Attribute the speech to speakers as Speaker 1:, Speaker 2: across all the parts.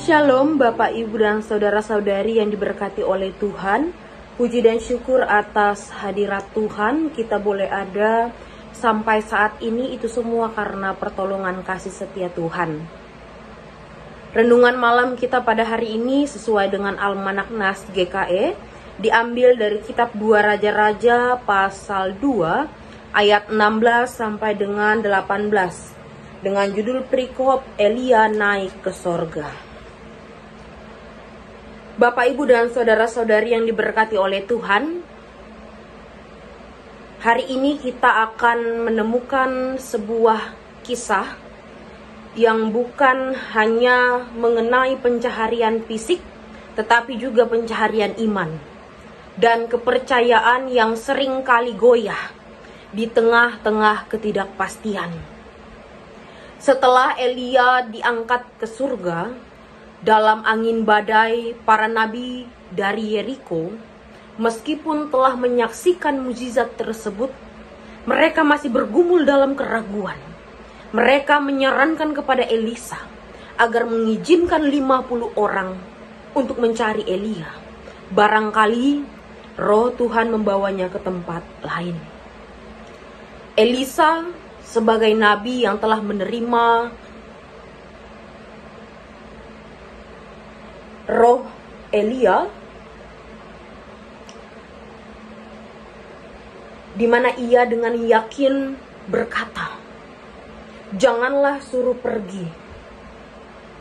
Speaker 1: Shalom Bapak, Ibu, dan Saudara-saudari yang diberkati oleh Tuhan. Puji dan syukur atas hadirat Tuhan, kita boleh ada sampai saat ini, itu semua karena pertolongan kasih setia Tuhan. Renungan malam kita pada hari ini sesuai dengan Almanak Nas GKE, diambil dari kitab 2 Raja-Raja pasal 2 ayat 16 sampai dengan 18 dengan judul perikop Elia naik ke sorga. Bapak, Ibu, dan Saudara-saudari yang diberkati oleh Tuhan, hari ini kita akan menemukan sebuah kisah yang bukan hanya mengenai pencaharian fisik, tetapi juga pencaharian iman dan kepercayaan yang sering kali goyah di tengah-tengah ketidakpastian. Setelah Elia diangkat ke surga, dalam angin badai, para nabi dari Yeriko, meskipun telah menyaksikan mukjizat tersebut, mereka masih bergumul dalam keraguan. Mereka menyarankan kepada Elisa agar mengizinkan 50 orang untuk mencari Elia. Barangkali roh Tuhan membawanya ke tempat lain. Elisa sebagai nabi yang telah menerima roh Elia, di mana ia dengan yakin berkata, "Janganlah suruh pergi."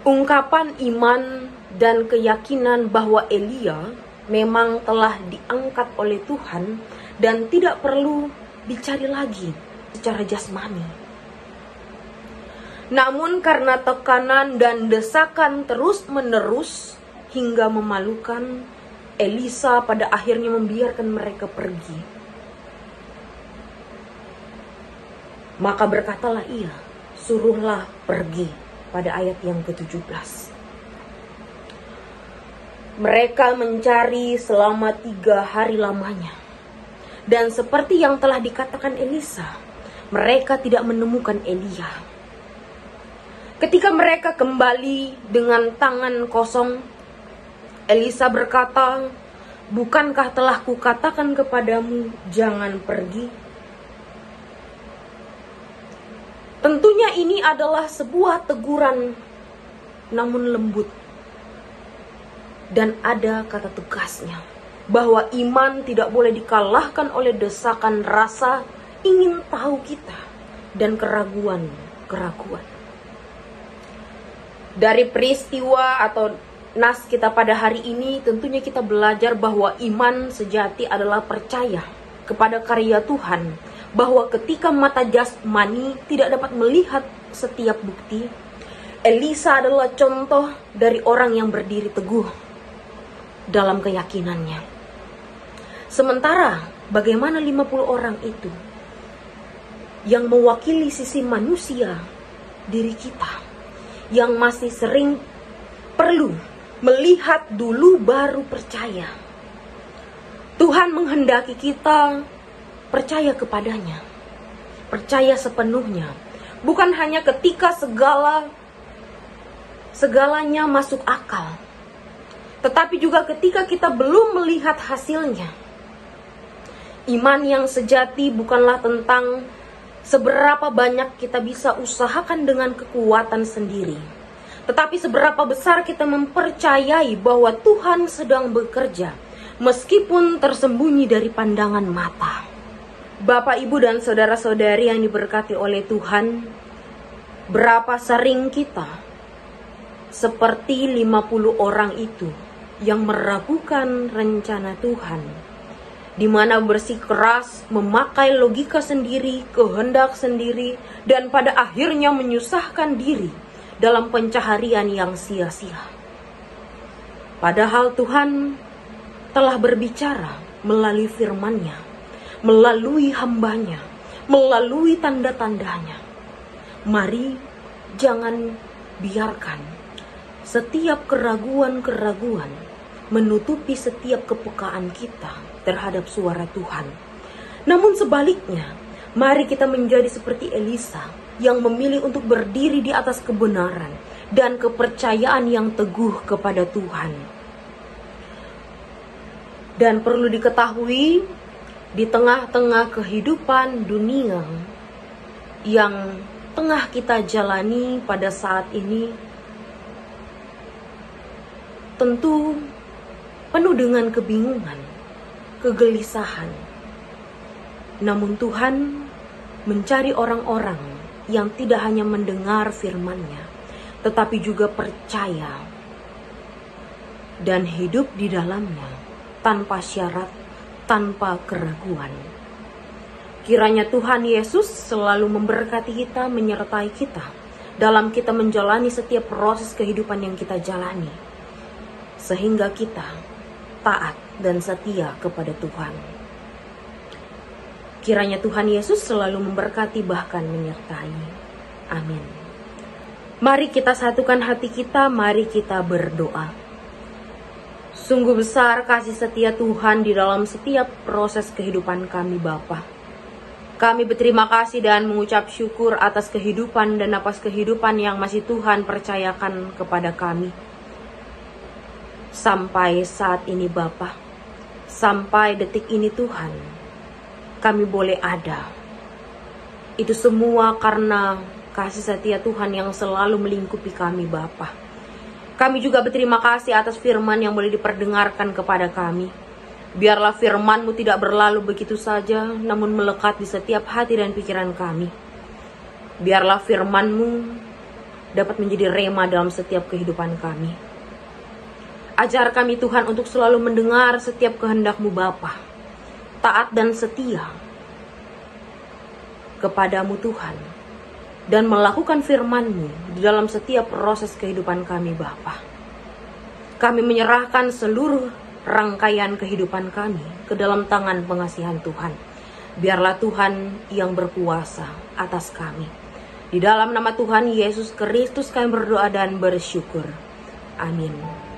Speaker 1: Ungkapan iman dan keyakinan bahwa Elia memang telah diangkat oleh Tuhan dan tidak perlu dicari lagi secara jasmani. Namun karena tekanan dan desakan terus-menerus hingga memalukan, Elisa pada akhirnya membiarkan mereka pergi. Maka berkatalah ia, "Suruhlah pergi," pada ayat yang ke-17. Mereka mencari selama 3 hari lamanya. Dan seperti yang telah dikatakan Elisa, mereka tidak menemukan Elia. Ketika mereka kembali dengan tangan kosong, Elisa berkata, "Bukankah telah kukatakan kepadamu, jangan pergi?" Tentunya ini adalah sebuah teguran, namun lembut. Dan ada kata tegasnya, bahwa iman tidak boleh dikalahkan oleh desakan rasa ingin tahu kita dan keraguan-keraguan. Dari peristiwa atau nas kita pada hari ini, tentunya kita belajar bahwa iman sejati adalah percaya kepada karya Tuhan, bahwa ketika mata jasmani tidak dapat melihat setiap bukti, Elisa adalah contoh dari orang yang berdiri teguh dalam keyakinannya. Sementara bagaimana 50 orang itu yang mewakili sisi manusia diri kita, yang masih sering perlu melihat dulu baru percaya. Tuhan menghendaki kita percaya kepadanya, percaya sepenuhnya, bukan hanya ketika segalanya masuk akal, tetapi juga ketika kita belum melihat hasilnya. Iman yang sejati bukanlah tentang seberapa banyak kita bisa usahakan dengan kekuatan sendiri, tetapi seberapa besar kita mempercayai bahwa Tuhan sedang bekerja, meskipun tersembunyi dari pandangan mata. Bapak, Ibu, dan Saudara-saudari yang diberkati oleh Tuhan, berapa sering kita seperti 50 orang itu yang meragukan rencana Tuhan, di mana bersikeras memakai logika sendiri, kehendak sendiri, dan pada akhirnya menyusahkan diri dalam pencaharian yang sia-sia. Padahal Tuhan telah berbicara melalui firman-Nya, melalui hamba-Nya, melalui tanda-tandanya. Mari jangan biarkan setiap keraguan-keraguan menutupi setiap kepekaan kita terhadap suara Tuhan. Namun sebaliknya, mari kita menjadi seperti Elisa yang memilih untuk berdiri di atas kebenaran dan kepercayaan yang teguh kepada Tuhan. Dan perlu diketahui, di tengah-tengah kehidupan dunia yang tengah kita jalani pada saat ini, tentu penuh dengan kebingungan, kegelisahan. Namun Tuhan mencari orang-orang yang tidak hanya mendengar firman-Nya, tetapi juga percaya dan hidup di dalamnya tanpa syarat, tanpa keraguan. Kiranya Tuhan Yesus selalu memberkati kita, menyertai kita dalam kita menjalani setiap proses kehidupan yang kita jalani, sehingga kita taat dan setia kepada Tuhan. Kiranya Tuhan Yesus selalu memberkati bahkan menyertai. Amin. Mari kita satukan hati kita, mari kita berdoa. Sungguh besar kasih setia Tuhan di dalam setiap proses kehidupan kami Bapa. Kami berterima kasih dan mengucap syukur atas kehidupan dan napas kehidupan yang masih Tuhan percayakan kepada kami. Sampai saat ini Bapa, sampai detik ini Tuhan, kami boleh ada. Itu semua karena kasih setia Tuhan yang selalu melingkupi kami Bapa. Kami juga berterima kasih atas firman yang boleh diperdengarkan kepada kami. Biarlah firman-Mu tidak berlalu begitu saja, namun melekat di setiap hati dan pikiran kami. Biarlah firman-Mu dapat menjadi rema dalam setiap kehidupan kami. Ajar kami Tuhan untuk selalu mendengar setiap kehendak-Mu Bapa, taat dan setia kepadamu Tuhan, dan melakukan firman-Mu di dalam setiap proses kehidupan kami Bapa. Kami menyerahkan seluruh rangkaian kehidupan kami ke dalam tangan pengasihan Tuhan. Biarlah Tuhan yang berkuasa atas kami. Di dalam nama Tuhan Yesus Kristus kami berdoa dan bersyukur. Amin.